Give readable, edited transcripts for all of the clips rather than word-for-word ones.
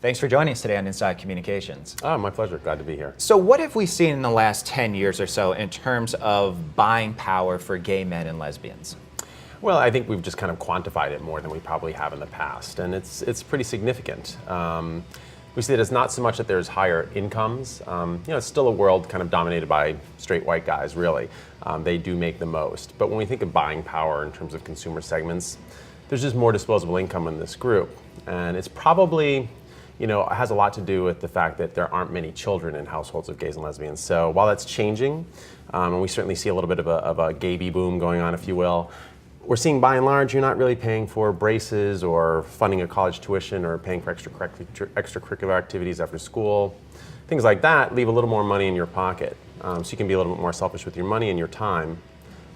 Thanks for joining us today on Inside Communications. Oh, my pleasure. Glad to be here. So what have we seen in the last 10 years or so in terms of buying power for gay men and lesbians? Well, I think we've just kind of quantified it more than we probably have in the past, and it's pretty significant. We see that it's not so much that there's higher incomes. It's still a world kind of dominated by straight white guys, really. They do make the most. But when we think of buying power in terms of consumer segments, there's just more disposable income in this group. And it's probably, it has a lot to do with the fact that there aren't many children in households of gays and lesbians. So while that's changing, and we certainly see a little bit of a gay boom going on, if you will, we're seeing by and large you're not really paying for braces or funding a college tuition or paying for extracurricular activities after school. Things like that leave a little more money in your pocket. So you can be a little bit more selfish with your money and your time.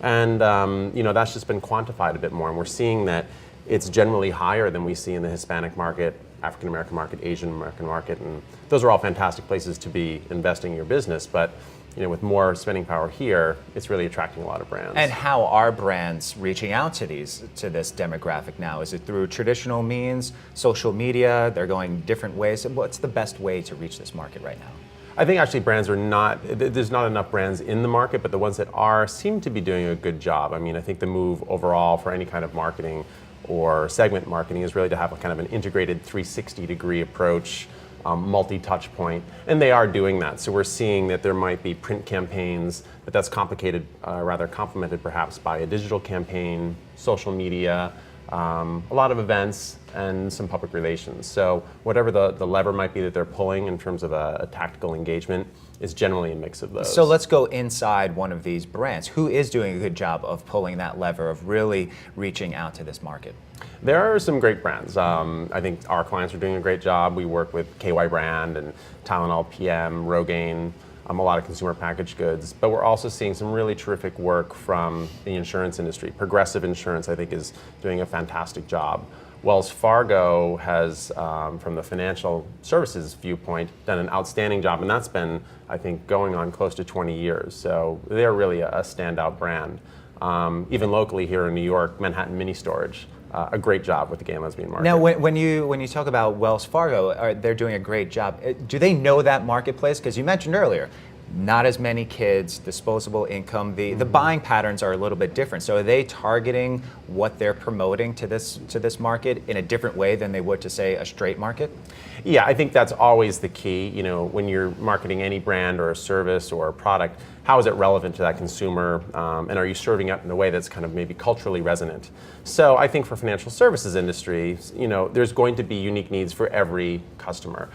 And that's just been quantified a bit more. And we're seeing that it's generally higher than we see in the Hispanic market, African American market, Asian American market. And those are all fantastic places to be investing in your business. But with more spending power here, it's really attracting a lot of brands. And how are brands reaching out to this demographic now? Is it through traditional means, social media? They're going different ways. What's the best way to reach this market right now? I think actually there's not enough brands in the market, but the ones that are seem to be doing a good job. I mean, I think the move overall for any kind of marketing or segment marketing is really to have a kind of an integrated 360-degree approach, multi-touch point, and they are doing that. So we're seeing that there might be print campaigns, but that's rather complemented perhaps by a digital campaign, social media, a lot of events, and some public relations. So whatever the lever might be that they're pulling in terms of a tactical engagement is generally a mix of those. So let's go inside one of these brands. Who is doing a good job of pulling that lever, of really reaching out to this market? There are some great brands. I think our clients are doing a great job. We work with KY Brand and Tylenol PM, Rogaine, a lot of consumer packaged goods. But we're also seeing some really terrific work from the insurance industry. Progressive Insurance, I think, is doing a fantastic job. Wells Fargo has, from the financial services viewpoint, done an outstanding job, and that's been, I think, going on close to 20 years. So they're really a standout brand. Even locally here in New York, Manhattan Mini Storage, a great job with the gay and lesbian market. Now, when you talk about Wells Fargo, they're doing a great job. Do they know that marketplace? Because you mentioned earlier, not as many kids, disposable income. The buying patterns are a little bit different. So are they targeting what they're promoting to this market in a different way than they would to, say, a straight market? Yeah, I think that's always the key. When you're marketing any brand or a service or a product, how is it relevant to that consumer, and are you serving it in a way that's kind of maybe culturally resonant? So I think for financial services industry, there's going to be unique needs for every customer,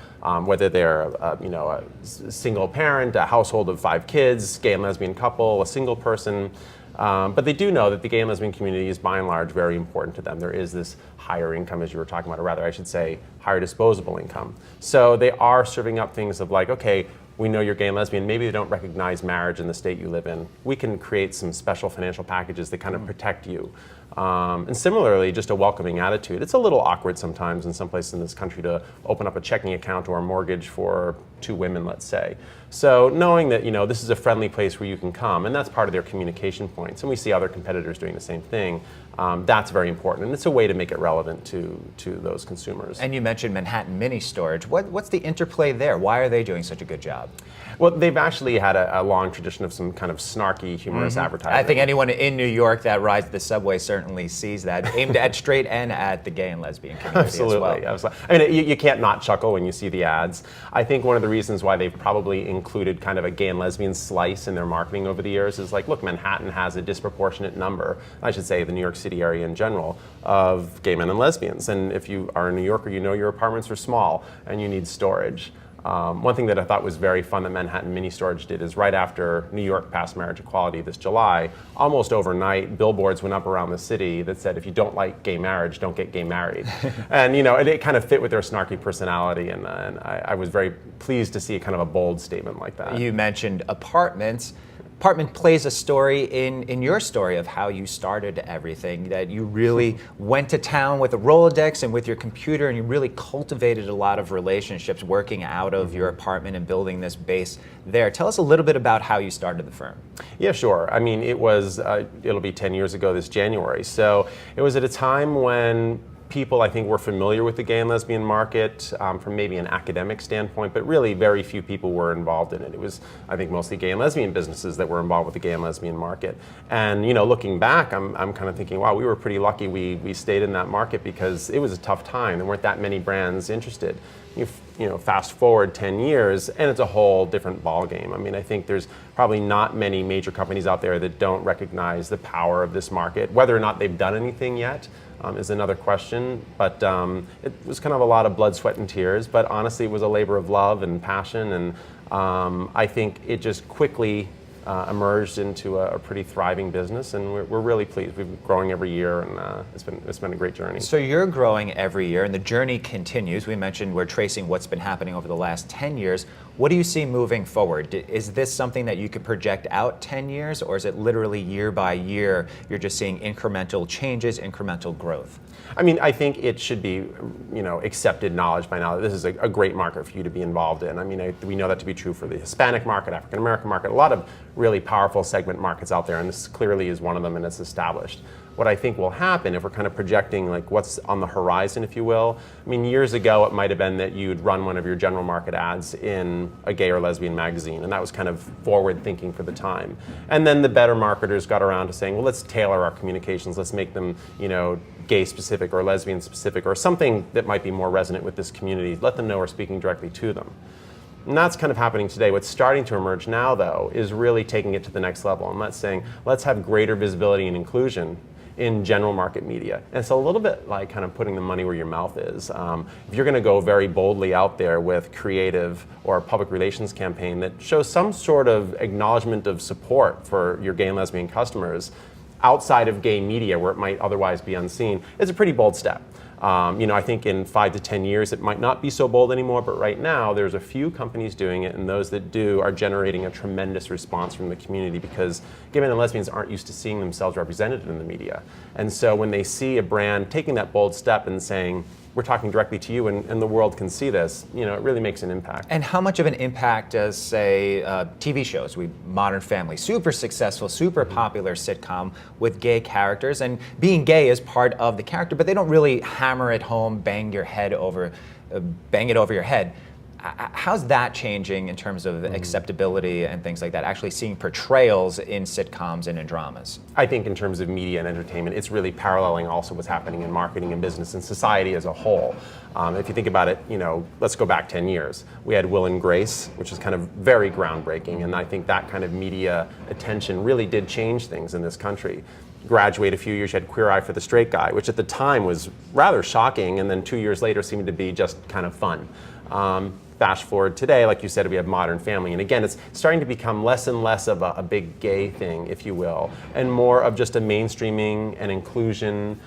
whether they're a single parent, a household of 5 kids, gay and lesbian couple, a single person. But they do know that the gay and lesbian community is by and large very important to them. There is this higher income, as you were talking about, or rather I should say higher disposable income. So they are serving up things of like, okay, we know you're gay and lesbian, maybe they don't recognize marriage in the state you live in. We can create some special financial packages that kind of protect you. And similarly, just a welcoming attitude. It's a little awkward sometimes in some places in this country to open up a checking account or a mortgage for 2 women, let's say. So knowing that this is a friendly place where you can come, and that's part of their communication points, and we see other competitors doing the same thing, that's very important. And it's a way to make it relevant to those consumers. And you mentioned Manhattan Mini Storage. What's the interplay there? Why are they doing such a good job? Well, they've actually had a long tradition of some kind of snarky, humorous advertising. I think anyone in New York that rides the subway certainly sees that, aimed at straight and at the gay and lesbian community Absolutely, as well. I mean, you can't not chuckle when you see the ads. I think one of the reasons why they've probably included kind of a gay and lesbian slice in their marketing over the years is like, look, Manhattan has a disproportionate number, I should say the New York City area in general, of gay men and lesbians. And if you are a New Yorker, your apartments are small and you need storage. One thing that I thought was very fun that Manhattan Mini Storage did is right after New York passed marriage equality this July, almost overnight, billboards went up around the city that said, if you don't like gay marriage, don't get gay married. And it kind of fit with their snarky personality, and I was very pleased to see kind of a bold statement like that. You mentioned apartments. Apartment plays a story in your story of how you started everything, that you really went to town with a Rolodex and with your computer, and you really cultivated a lot of relationships working out of your apartment and building this base there. Tell us a little bit about how you started the firm. Yeah, sure. I mean, it was, it'll be 10 years ago this January. So it was at a time when people, I think, were familiar with the gay and lesbian market from maybe an academic standpoint, but really very few people were involved in it. It was, I think, mostly gay and lesbian businesses that were involved with the gay and lesbian market. And looking back, I'm kind of thinking, wow, we were pretty lucky we stayed in that market because it was a tough time. There weren't that many brands interested. Fast forward 10 years, and it's a whole different ballgame. I mean, I think there's probably not many major companies out there that don't recognize the power of this market. Whether or not they've done anything yet is another question, but it was kind of a lot of blood, sweat, and tears, but honestly, it was a labor of love and passion, and I think it just quickly emerged into a pretty thriving business, and we're really pleased. We've been growing every year, and it's been a great journey. So you're growing every year, and the journey continues. We mentioned we're tracing what's been happening over the last 10 years. What do you see moving forward? Is this something that you could project out 10 years, or is it literally year by year you're just seeing incremental changes, incremental growth? I mean, I think it should be, accepted knowledge by now that this is a great market for you to be involved in. I mean, we know that to be true for the Hispanic market, African American market, a lot of really powerful segment markets out there, and this clearly is one of them, and it's established. What I think will happen, if we're kind of projecting like what's on the horizon, if you will, I mean, years ago it might have been that you'd run one of your general market ads in a gay or lesbian magazine, and that was kind of forward thinking for the time. And then the better marketers got around to saying, well, let's tailor our communications, let's make them, gay specific or lesbian specific, or something that might be more resonant with this community. Let them know we're speaking directly to them. And that's kind of happening today. What's starting to emerge now, though, is really taking it to the next level. And let's have greater visibility and inclusion in general market media. And it's a little bit like kind of putting the money where your mouth is. If you're going to go very boldly out there with creative or a public relations campaign that shows some sort of acknowledgement of support for your gay and lesbian customers outside of gay media where it might otherwise be unseen, it's a pretty bold step. I think in 5 to 10 years it might not be so bold anymore, but right now there's a few companies doing it, and those that do are generating a tremendous response from the community because gay men and lesbians aren't used to seeing themselves represented in the media. And so when they see a brand taking that bold step and saying, we're talking directly to you and the world can see this, it really makes an impact. And how much of an impact does, say, TV shows, Modern Family, super successful, super popular sitcom with gay characters, and being gay is part of the character, but they don't really hammer it home, bang it over your head. How's that changing in terms of acceptability and things like that, actually seeing portrayals in sitcoms and in dramas? I think in terms of media and entertainment, it's really paralleling also what's happening in marketing and business and society as a whole. If you think about it, let's go back 10 years. We had Will and Grace, which is kind of very groundbreaking, and I think that kind of media attention really did change things in this country. Graduate a few years, you had Queer Eye for the Straight Guy, which at the time was rather shocking, and then 2 years later seemed to be just kind of fun. Fast forward today, like you said, we have Modern Family. And again, it's starting to become less and less of a big gay thing, if you will, and more of just a mainstreaming and inclusion,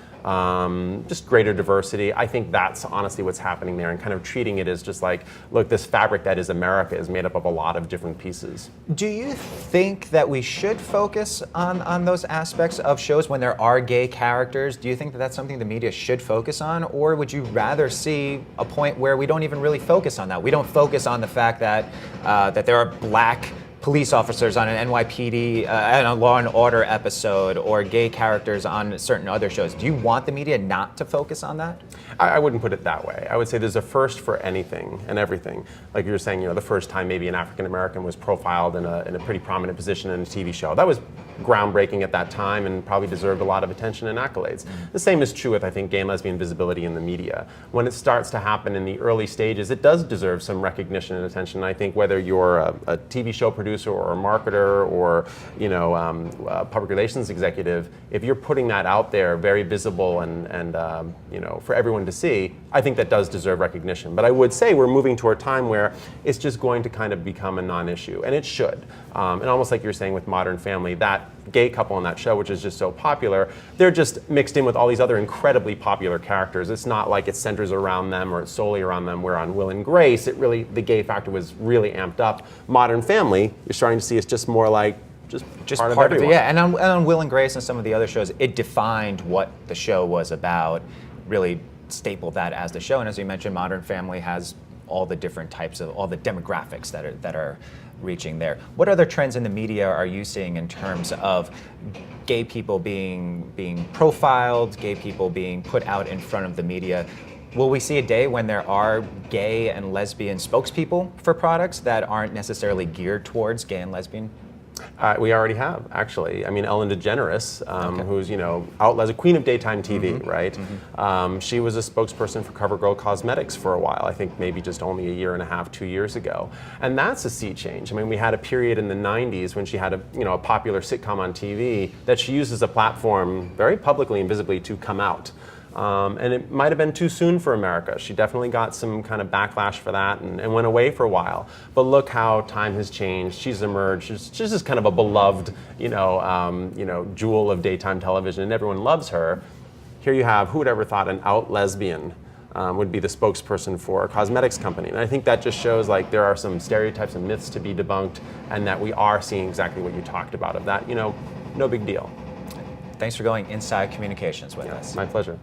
just greater diversity. I think that's honestly what's happening there, and kind of treating it as just like, look, this fabric that is America is made up of a lot of different pieces. Do you think that we should focus on those aspects of shows when there are gay characters? Do you think that that's something the media should focus on? Or would you rather see a point where we don't even really focus on that? We don't focus on the fact that that there are black police officers on an NYPD and a Law and Order episode, or gay characters on certain other shows. Do you want the media not to focus on that? I wouldn't put it that way. I would say there's a first for anything and everything. Like you were saying, the first time maybe an African American was profiled in a pretty prominent position in a TV show. That was groundbreaking at that time and probably deserved a lot of attention and accolades. The same is true with, I think, gay and lesbian visibility in the media. When it starts to happen in the early stages, it does deserve some recognition and attention. I think whether you're a TV show producer or a marketer or a public relations executive, if you're putting that out there very visible and for everyone to see, I think that does deserve recognition. But I would say we're moving to a time where it's just going to kind of become a non-issue, and it should. And almost like you're saying with Modern Family, that gay couple on that show, which is just so popular, they're just mixed in with all these other incredibly popular characters. It's not like it centers around them or it's solely around them, where on Will and Grace, the gay factor was really amped up. Modern Family, you're starting to see it's just more like just part of it. Yeah, and on Will and Grace and some of the other shows, it defined what the show was about, really stapled that as the show. And as you mentioned, Modern Family has all the different types of, all the demographics that are reaching there. What other trends in the media are you seeing in terms of gay people being profiled, gay people being put out in front of the media? Will we see a day when there are gay and lesbian spokespeople for products that aren't necessarily geared towards gay and lesbian? We already have, actually. I mean, Ellen DeGeneres, who's, you know, out as a queen of daytime TV, right? She was a spokesperson for CoverGirl Cosmetics for a while, I think maybe just only a year and a half, 2 years ago. And that's a sea change. I mean, we had a period in the 90s when she had a popular sitcom on TV that she used as a platform very publicly and visibly to come out. And it might have been too soon for America. She definitely got some kind of backlash for that and went away for a while. But look how time has changed. She's emerged. She's just kind of a beloved, jewel of daytime television, and everyone loves her. Here you have, who would ever thought an out lesbian would be the spokesperson for a cosmetics company? And I think that just shows like there are some stereotypes and myths to be debunked, and that we are seeing exactly what you talked about, of that, no big deal. Thanks for going inside communications with us. My pleasure.